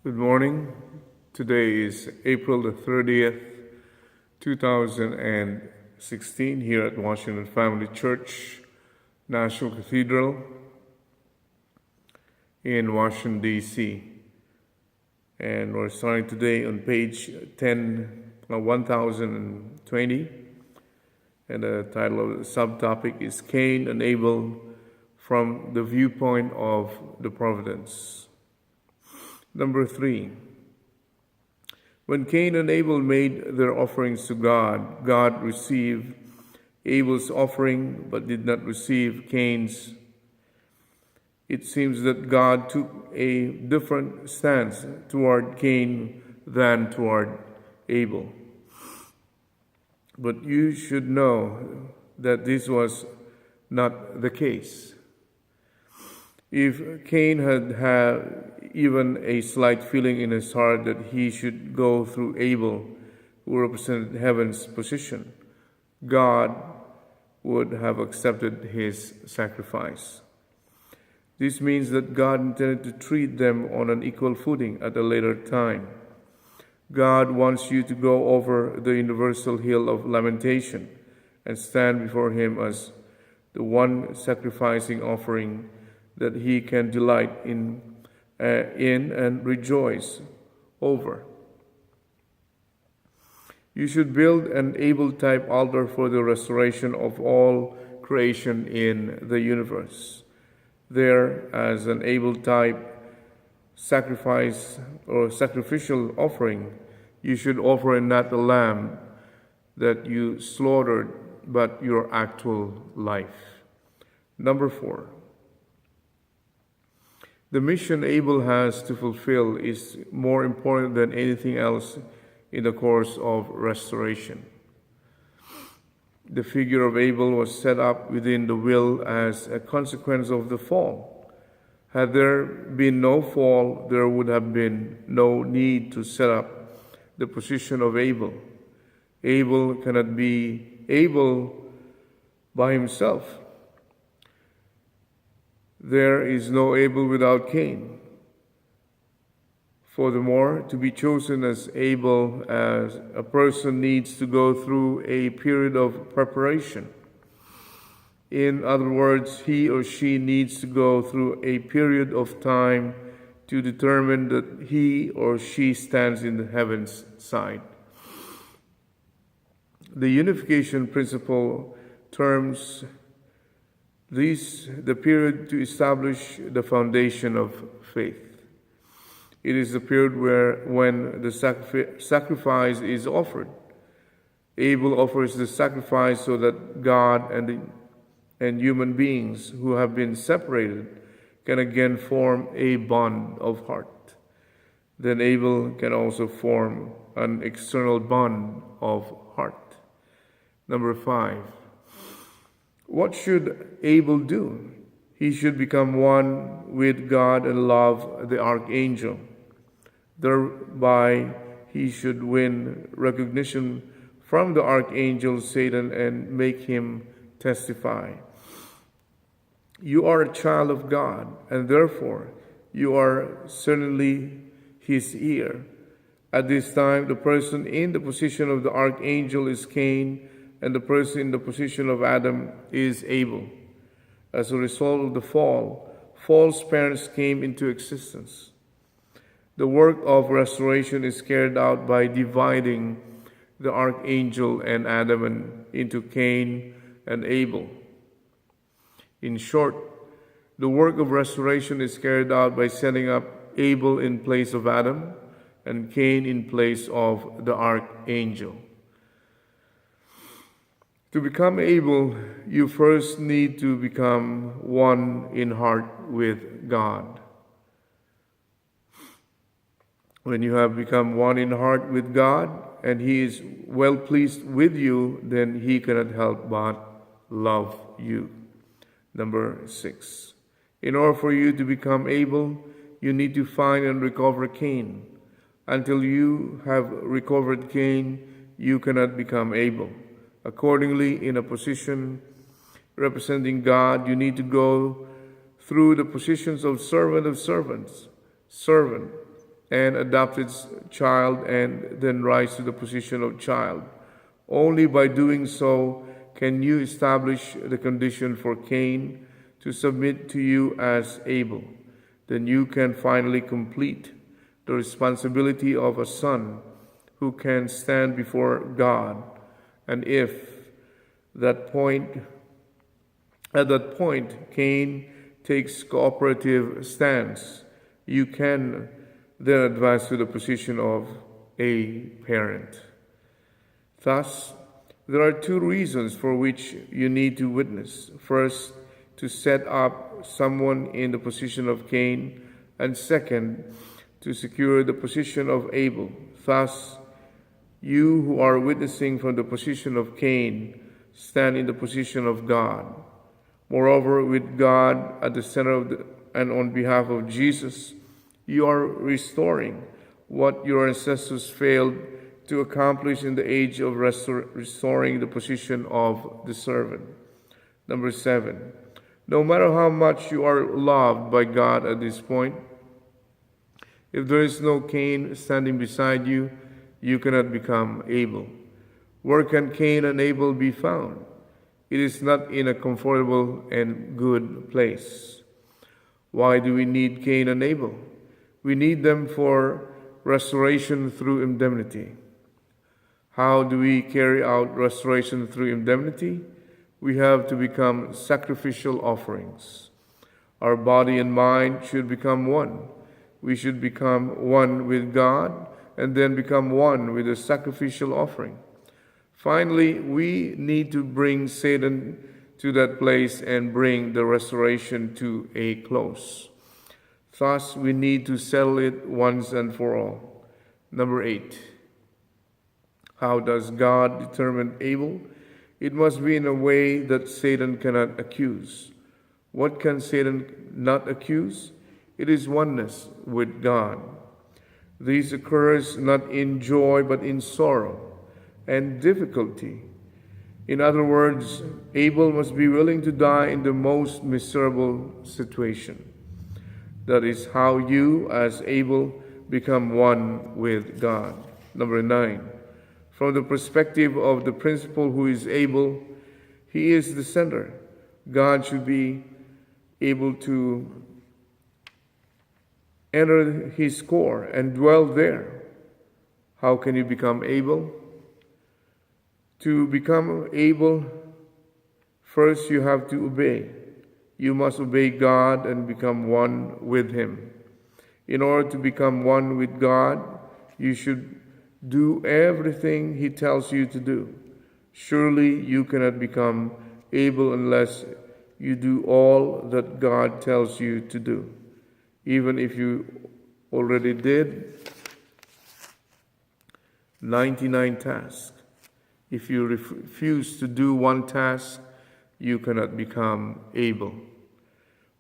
Good morning. Today is April the 30th, 2016, here at Washington Family Church, National Cathedral in Washington, D.C. And we're starting today on page 1020. And the title of the subtopic is Cain and Abel from the Viewpoint of the Providence. Number 3. When Cain and Abel made their offerings to God, God received Abel's offering but did not receive Cain's. It seems that God took a different stance toward Cain than toward Abel. But you should know that this was not the case. If Cain had even a slight feeling in his heart that he should go through Abel, who represented heaven's position, God would have accepted his sacrifice. This means that God intended to treat them on an equal footing at a later time. God wants you to go over the universal hill of lamentation and stand before him as the one sacrificing offering that he can delight in and rejoice over. You should build an Abel-type altar for the restoration of all creation in the universe. There, as an Abel-type sacrifice or sacrificial offering, you should offer not the lamb that you slaughtered, but your actual life. Number 4. The mission Abel has to fulfill is more important than anything else in the course of restoration. The figure of Abel was set up within the will as a consequence of the fall. Had there been no fall, there would have been no need to set up the position of Abel. Abel cannot be Abel by himself. There is no Abel without Cain. Furthermore, to be chosen as Abel, as a person needs to go through a period of preparation. In other words, he or she needs to go through a period of time to determine that he or she stands in the heaven's side. The unification principle terms the period to establish the foundation of faith. It is the period when the sacrifice is offered. Abel offers the sacrifice so that God and human beings who have been separated can again form a bond of heart. Then Abel can also form an external bond of heart. Number 5. What should Abel do? He should become one with God and love the archangel. Thereby, he should win recognition from the archangel Satan and make him testify. You are a child of God, and therefore you are certainly his ear. At this time, the person in the position of the archangel is Cain, and the person in the position of Adam is Abel. As a result of the fall, false parents came into existence. The work of restoration is carried out by dividing the archangel and Adam into Cain and Abel. In short, the work of restoration is carried out by setting up Abel in place of Adam and Cain in place of the archangel. To become Abel, you first need to become one in heart with God. When you have become one in heart with God and he is well pleased with you, then he cannot help but love you. Number 6. In order for you to become Abel, you need to find and recover Cain. Until you have recovered Cain, you cannot become Abel. Accordingly, in a position representing God, you need to go through the positions of servant, an adopted child and then rise to the position of child. Only by doing so can you establish the condition for Cain to submit to you as Abel. Then you can finally complete the responsibility of a son who can stand before God. And if at that point Cain takes cooperative stance, you can then advance to the position of a parent. Thus, there are two reasons for which you need to witness. First, to set up someone in the position of Cain, and second, to secure the position of Abel. Thus, you who are witnessing from the position of Cain stand in the position of God. Moreover, with God at the center and on behalf of Jesus, you are restoring what your ancestors failed to accomplish in the age of restoring the position of the servant. Number 7, no matter how much you are loved by God at this point, if there is no Cain standing beside you, you cannot become Abel. Where can Cain and Abel be found? It is not in a comfortable and good place. Why do we need Cain and Abel? We need them for restoration through indemnity. How do we carry out restoration through indemnity? We have to become sacrificial offerings. Our body and mind should become one. We should become one with God and then become one with the sacrificial offering. Finally, we need to bring Satan to that place and bring the restoration to a close. Thus, we need to settle it once and for all. Number 8. How does God determine Abel? It must be in a way that Satan cannot accuse. What can Satan not accuse? It is oneness with God. This occurs not in joy but in sorrow and difficulty. In other words, Abel must be willing to die in the most miserable situation. That is how you, as Abel, become one with God. Number 9. From the perspective of the principle who is Abel, he is the center. God should be able to enter his core and dwell there. How can you become Abel? To become Abel, first you have to obey. You must obey God and become one with him. In order to become one with God, you should do everything he tells you to do. Surely you cannot become Abel unless you do all that God tells you to do. Even if you already did 99 tasks. If you refuse to do one task, you cannot become Abel.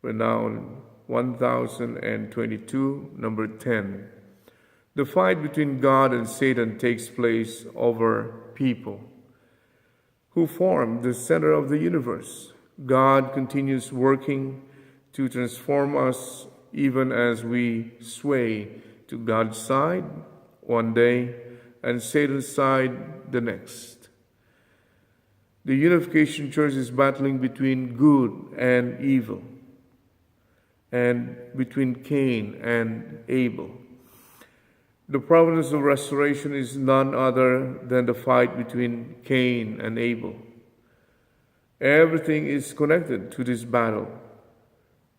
We're now on 1022, number 10. The fight between God and Satan takes place over people who form the center of the universe. God continues working to transform us even as we sway to God's side one day and Satan's side the next. The Unification Church is battling between good and evil and between Cain and Abel. The providence of restoration is none other than the fight between Cain and Abel. Everything is connected to this battle.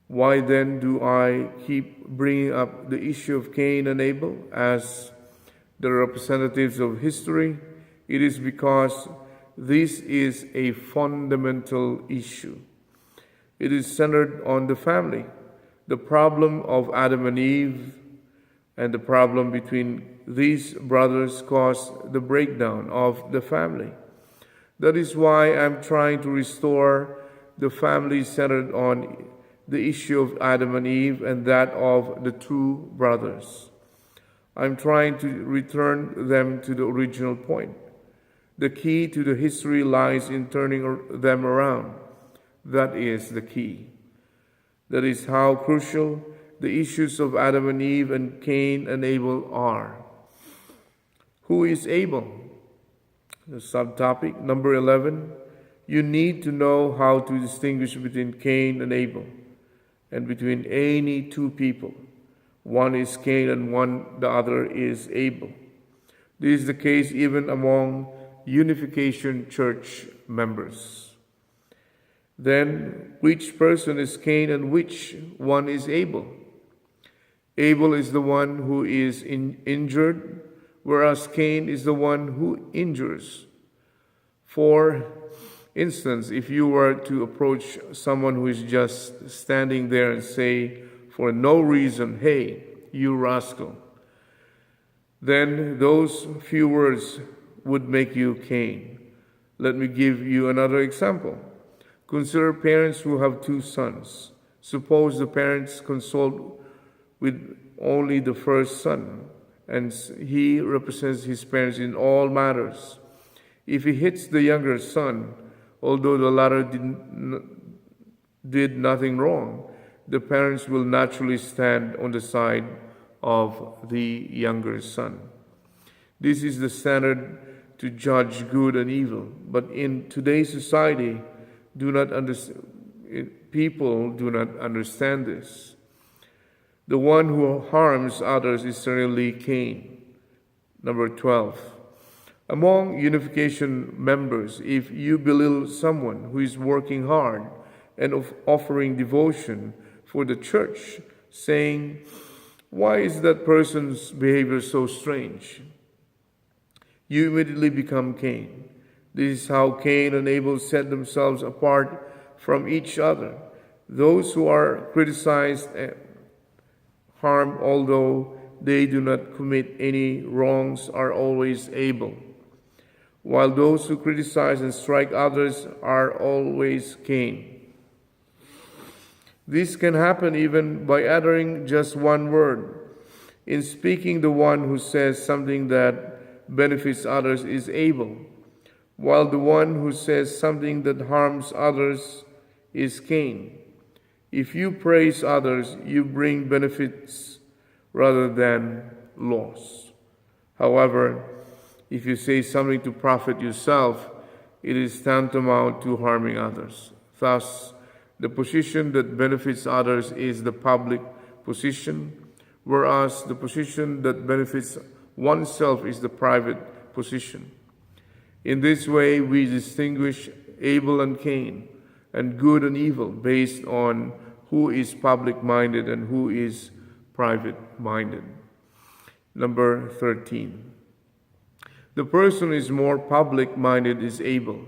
Why then do I keep bringing up the issue of Cain and Abel as the representatives of history? It is because this is a fundamental issue. It is centered on the family, the problem of Adam and Eve, and the problem between these brothers caused the breakdown of the family. That is why I'm trying to restore the family centered on the issue of Adam and Eve and that of the two brothers. I'm trying to return them to the original point. The key to the history lies in turning them around. That is the key. That is how crucial the issues of Adam and Eve and Cain and Abel are. Who is Abel? The subtopic, number 11, you need to know how to distinguish between Cain and Abel and between any two people. One is Cain and the other is Abel. This is the case even among Unification Church members. Then, which person is Cain and which one is Abel? Abel is the one who is injured, whereas Cain is the one who injures. For instance, if you were to approach someone who is just standing there and say, for no reason, "Hey, you rascal," then those few words would make you Cain. Let me give you another example. Consider parents who have two sons. Suppose the parents consult with only the first son, and he represents his parents in all matters. If he hits the younger son, although the latter did nothing wrong, the parents will naturally stand on the side of the younger son. This is the standard to judge good and evil. But in today's society, people do not understand this. The one who harms others is certainly Cain. Number 12. Among Unification members, if you belittle someone who is working hard and offering devotion for the church, saying, "Why is that person's behavior so strange?" you immediately become Cain. This is how Cain and Abel set themselves apart from each other. Those who are criticized and harmed, although they do not commit any wrongs, are always Abel, while those who criticize and strike others are always Cain. This can happen even by uttering just one word. In speaking, the one who says something that benefits others is Abel, while the one who says something that harms others is Cain. If you praise others, you bring benefits rather than loss. However, if you say something to profit yourself, it is tantamount to harming others. Thus, the position that benefits others is the public position, whereas the position that benefits oneself is the private position. In this way, we distinguish Abel and Cain, and good and evil, based on who is public-minded and who is private-minded. Number 13. The person who is more public-minded is Abel.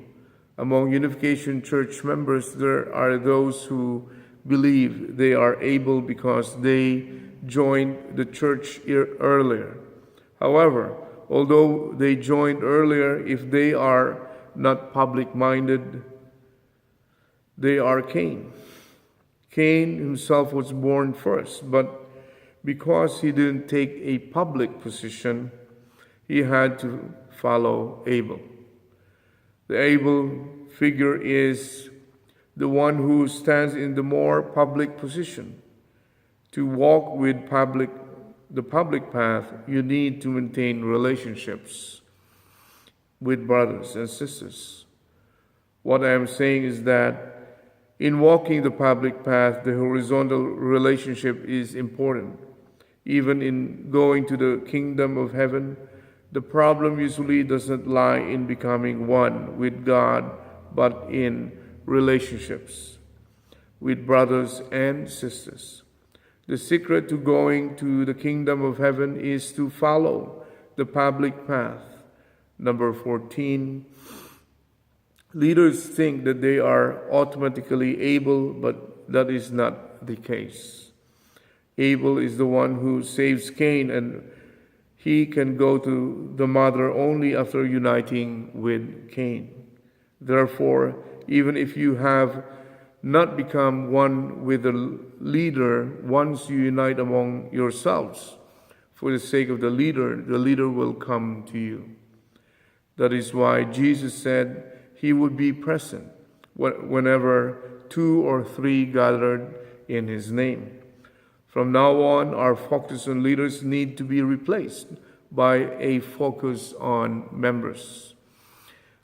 Among Unification Church members, there are those who believe they are able because they joined the church earlier. However, although they joined earlier, if they are not public-minded, they are Cain. Cain himself was born first, but because he didn't take a public position, he had to follow Abel. The Abel figure is the one who stands in the more public position. To walk with the public path, you need to maintain relationships with brothers and sisters. What I am saying is that in walking the public path, the horizontal relationship is important. Even in going to the kingdom of heaven, the problem usually doesn't lie in becoming one with God, but in relationships with brothers and sisters. The secret to going to the kingdom of heaven is to follow the public path. Number 14. Leaders think that they are automatically able, but that is not the case. Abel is the one who saves Cain, and he can go to the mother only after uniting with Cain. Therefore, even if you have not become one with the leader, once you unite among yourselves for the sake of the leader will come to you. That is why Jesus said he would be present whenever 2 or 3 gathered in his name. From now on, our focus on leaders need to be replaced by a focus on members.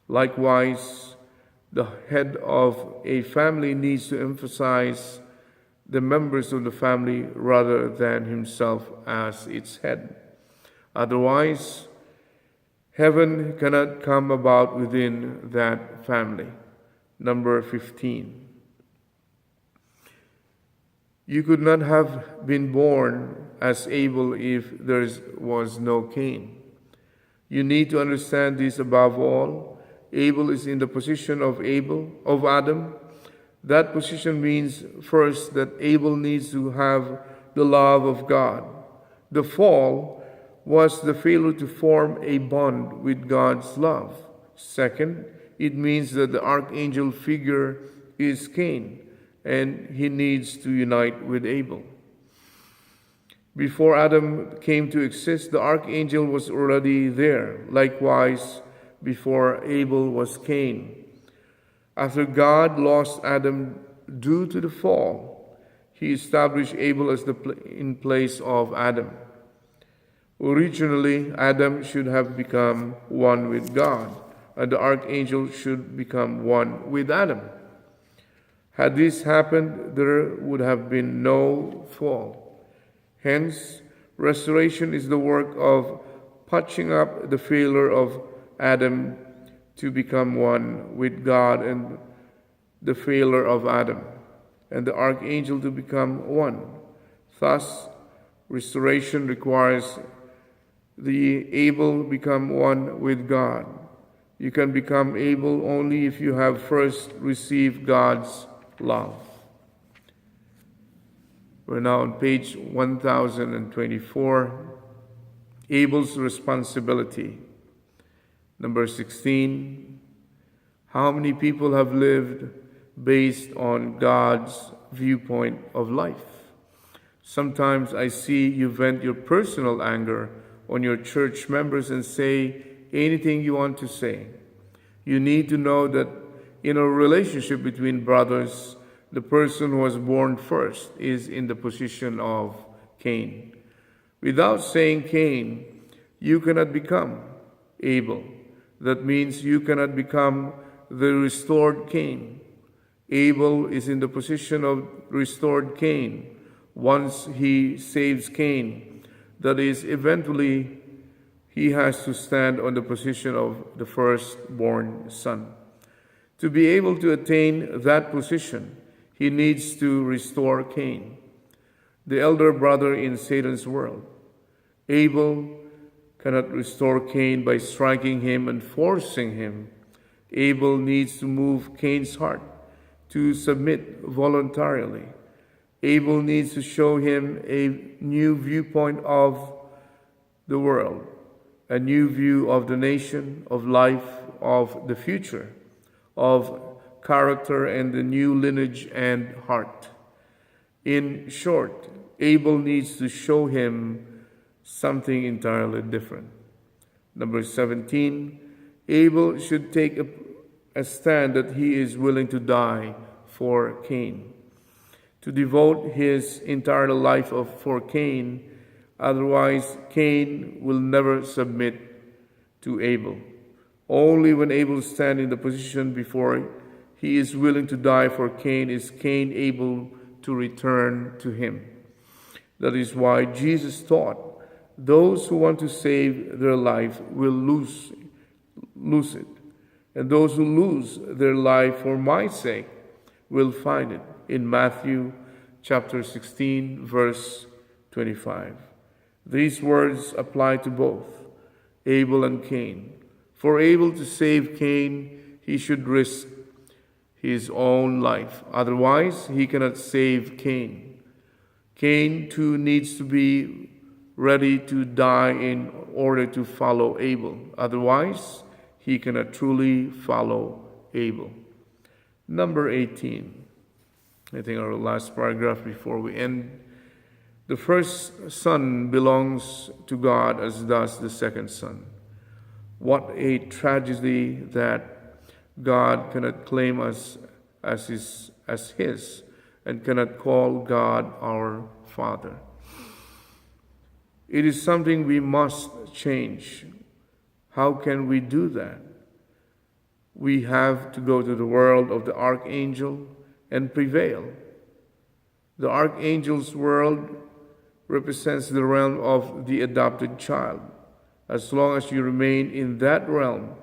Likewise, the head of a family needs to emphasize the members of the family rather than himself as its head. Otherwise, heaven cannot come about within that family. Number 15. You could not have been born as Abel if there was no Cain. You need to understand this above all. Abel is in the position of Adam. That position means first that Abel needs to have the love of God. The fall was the failure to form a bond with God's love. Second, it means that the archangel figure is Cain, and he needs to unite with Abel. Before Adam came to exist, the archangel was already there. Likewise, before Abel was Cain. After God lost Adam due to the fall, he established Abel as in place of Adam. Originally, Adam should have become one with God, and the archangel should become one with Adam. Had this happened, there would have been no fall. Hence, restoration is the work of patching up the failure of Adam to become one with God and the failure of Adam and the archangel to become one. Thus, restoration requires the Abel become one with God. You can become able only if you have first received God's love. We're now on page 1024. Abel's responsibility. Number 16. How many people have lived based on God's viewpoint of life? Sometimes I see you vent your personal anger on your church members and say anything you want to say. You need to know that in a relationship between brothers, the person who was born first is in the position of Cain. Without saying Cain, you cannot become Abel. That means you cannot become the restored Cain. Abel is in the position of restored Cain. Once he saves Cain, that is, eventually he has to stand on the position of the firstborn son. To be able to attain that position, he needs to restore Cain, the elder brother in Satan's world. Abel cannot restore Cain by striking him and forcing him. Abel needs to move Cain's heart to submit voluntarily. Abel needs to show him a new viewpoint of the world, a new view of the nation, of life, of the future, of character and the new lineage and heart. In short, Abel needs to show him something entirely different. Number 17, Abel should take a stand that he is willing to die for Cain, to devote his entire life for Cain. Otherwise, Cain will never submit to Abel. Only when Abel stands in the position before he is willing to die for Cain is Cain able to return to him. That is why Jesus taught, those who want to save their life will lose it. And those who lose their life for my sake will find it. In Matthew chapter 16, verse 25. These words apply to both Abel and Cain. For Abel to save Cain, he should risk his own life. Otherwise, he cannot save Cain. Cain too needs to be ready to die in order to follow Abel. Otherwise, he cannot truly follow Abel. Number 18. I think our last paragraph before we end. The first son belongs to God as does the second son. What a tragedy that God cannot claim us as his and cannot call God our Father. It is something we must change. How can we do that? We have to go to the world of the archangel and prevail. The archangel's world represents the realm of the adopted child. As long as you remain in that realm,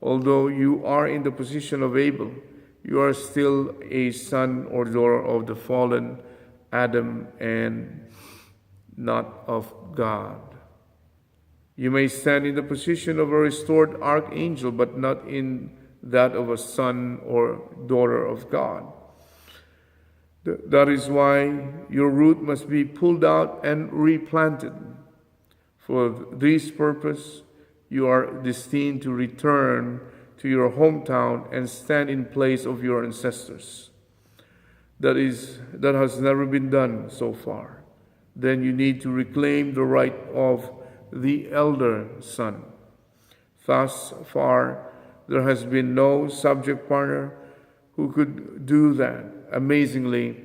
although you are in the position of Abel, you are still a son or daughter of the fallen Adam and not of God. You may stand in the position of a restored archangel, but not in that of a son or daughter of God. That is why your root must be pulled out and replanted. For this purpose, you are destined to return to your hometown and stand in place of your ancestors. That has never been done so far. Then you need to reclaim the right of the elder son. Thus far, there has been no subject partner who could do that. Amazingly,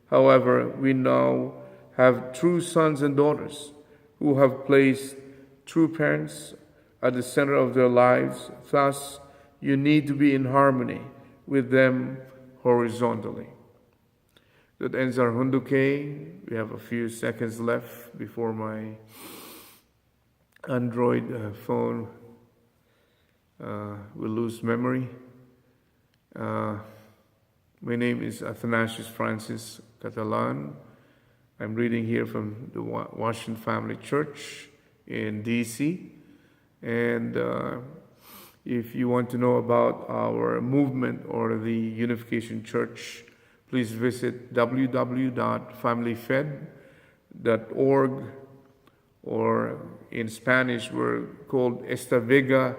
however, we now have true sons and daughters who have placed true parents at the center of their lives. Thus, you need to be in harmony with them horizontally. That ends our Hunduke. We have a few seconds left before my Android phone will lose memory. My name is Athanasius Francis Catalan. I'm reading here from the Washington Family Church in D.C. And if you want to know about our movement or the Unification Church, please visit www.familyfed.org, or in Spanish, we're called Esta Vega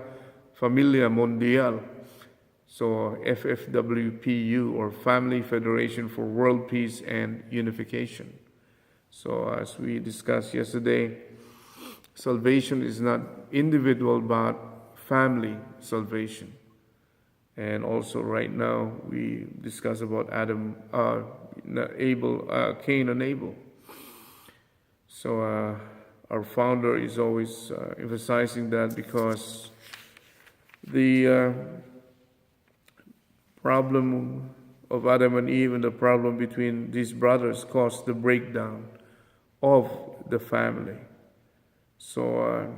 Familia Mundial. So FFWPU, or Family Federation for World Peace and Unification. So as we discussed yesterday, salvation is not individual but family salvation. And also right now we discuss about Cain and Abel. So our founder is always emphasizing that, because the problem of Adam and Eve and the problem between these brothers caused the breakdown of the family. So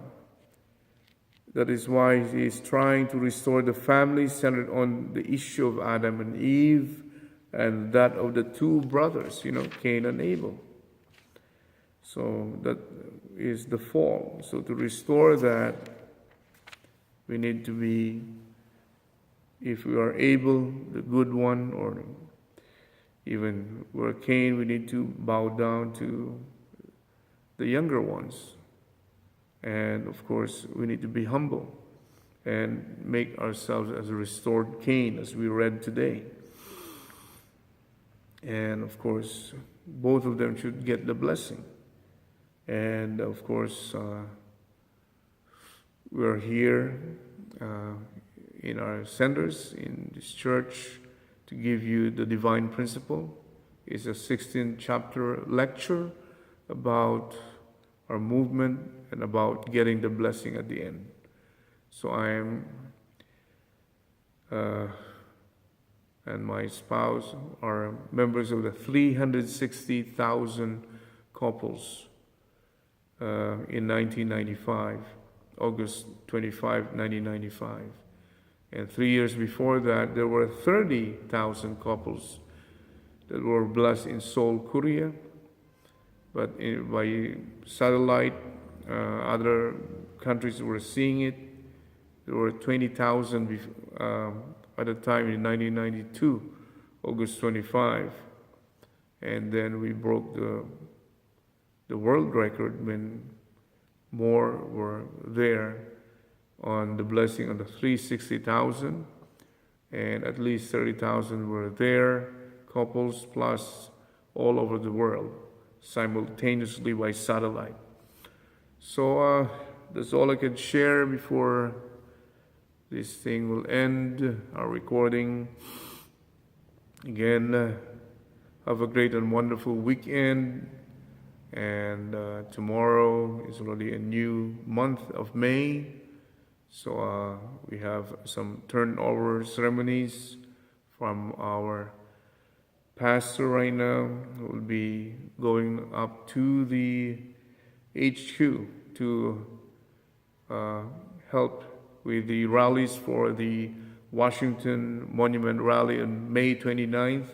that is why he is trying to restore the family centered on the issue of Adam and Eve and that of the two brothers, Cain and Abel. So that is the fall. So to restore that, we need to be, if we are able, the good one, or even where Cain, we need to bow down to the younger ones. And of course, we need to be humble and make ourselves as a restored Cain, as we read today. And of course, both of them should get the blessing. And of course, we're here in our centers in this church to give you the divine principle. It's a 16th chapter lecture about our movement and about getting the blessing at the end. So I am and my spouse are members of the 360,000 couples in 1995, August 25, 1995. And 3 years before that, there were 30,000 couples that were blessed in Seoul, Korea. But by satellite, other countries were seeing it. There were 20,000 at the time in 1992, August 25. And then we broke the world record when more were there on the blessing on the 360,000, and at least 30,000 were there, couples plus all over the world, simultaneously by satellite. So that's all I can share before this thing will end, our recording. Again, have a great and wonderful weekend. And tomorrow is already a new month of May. So we have some turnover ceremonies from our pastor right now, who will be going up to the HQ to help with the rallies for the Washington Monument Rally on May 29th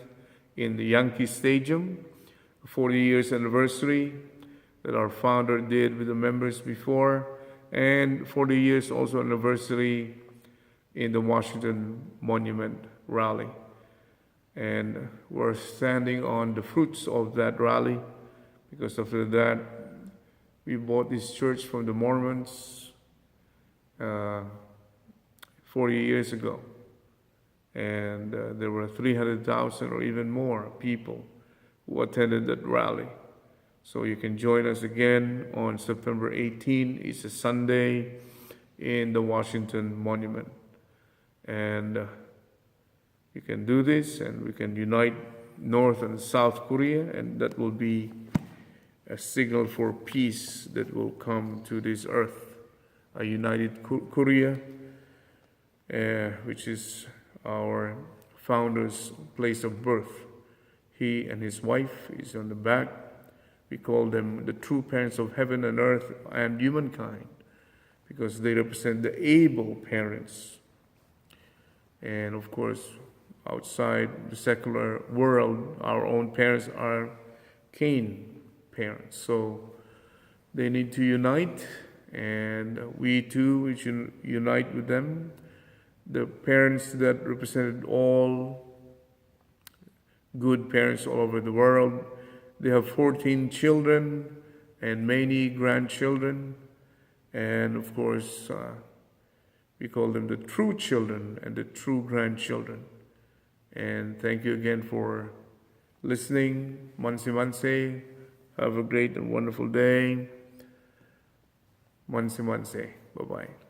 in the Yankee Stadium, 40 years anniversary that our founder did with the members before, and 40 years also anniversary in the Washington Monument Rally. And we're standing on the fruits of that rally, because after that, we bought this church from the Mormons 40 years ago. And there were 300,000 or even more people who attended that rally. So you can join us again on September 18. It's a Sunday in the Washington Monument. And you can do this, and we can unite North and South Korea, and that will be a signal for peace that will come to this earth. A united Korea, which is our founder's place of birth. He and his wife is on the back. We call them the true parents of heaven and earth and humankind, because they represent the able parents. And of course, outside the secular world, our own parents are Cain parents. So they need to unite, and we too should unite with them. The parents that represented all good parents all over the world, they have 14 children and many grandchildren. And of course, we call them the true children and the true grandchildren. And thank you again for listening. Manse manse. Have a great and wonderful day. Manse manse. Bye-bye.